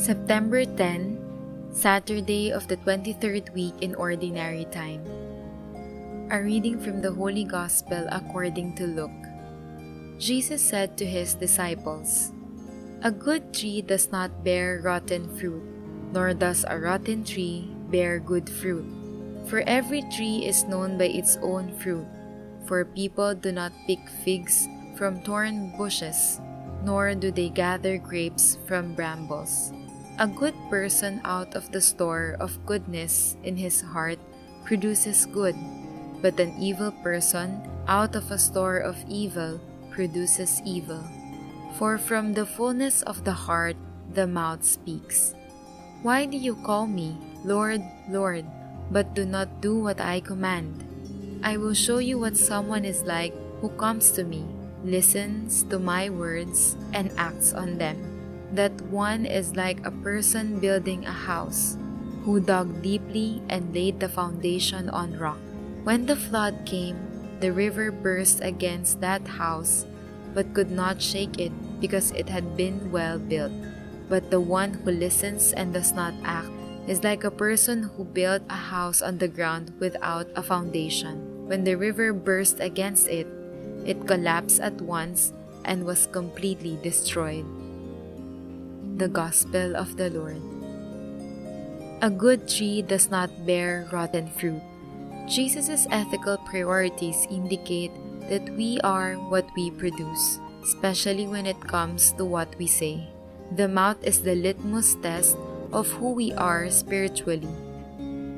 September 10, Saturday of the 23rd week in Ordinary Time. A reading from the Holy Gospel according to Luke. Jesus said to his disciples, "A good tree does not bear rotten fruit, nor does a rotten tree bear good fruit. For every tree is known by its own fruit. For people do not pick figs from thorn bushes, nor do they gather grapes from brambles. A good person out of the store of goodness in his heart produces good, but an evil person out of a store of evil produces evil. For from the fullness of the heart the mouth speaks. Why do you call me, Lord, Lord, but do not do what I command? I will show you what someone is like who comes to me, listens to my words, and acts on them. That one is like a person building a house, who dug deeply and laid the foundation on rock. When the flood came, the river burst against that house, but could not shake it because it had been well built. But the one who listens and does not act is like a person who built a house on the ground without a foundation. When the river burst against it, it collapsed at once and was completely destroyed." The Gospel of the Lord. A good tree does not bear rotten fruit. Jesus' ethical priorities indicate that we are what we produce, especially when it comes to what we say. The mouth is the litmus test of who we are spiritually.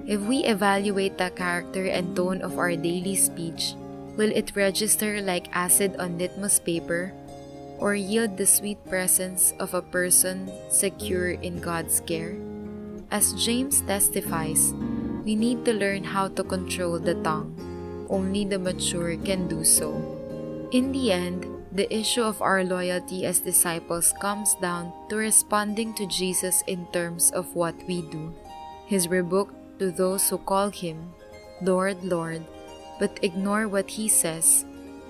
If we evaluate the character and tone of our daily speech, will it register like acid on litmus paper, or yield the sweet presence of a person secure in God's care? As James testifies, we need to learn how to control the tongue. Only the mature can do so. In the end, the issue of our loyalty as disciples comes down to responding to Jesus in terms of what we do. His rebuke to those who call him Lord, Lord, but ignore what he says,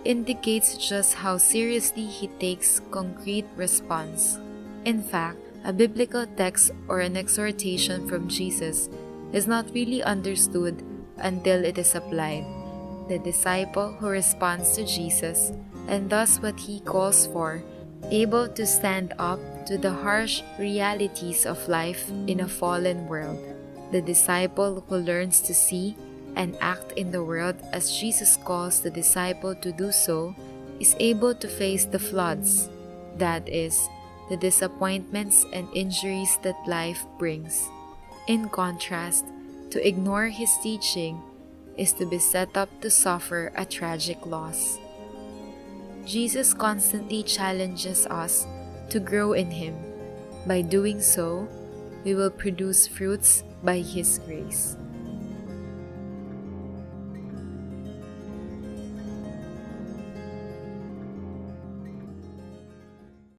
indicates just how seriously he takes concrete response. In fact, a biblical text or an exhortation from Jesus is not really understood until it is applied. The disciple who responds to Jesus and does what he calls for, able to stand up to the harsh realities of life in a fallen world. The disciple who learns to see and act in the world as Jesus calls the disciple to do so is able to face the floods, that is, the disappointments and injuries that life brings. In contrast, to ignore his teaching is to be set up to suffer a tragic loss. Jesus constantly challenges us to grow in him. By doing so, we will produce fruits by his grace.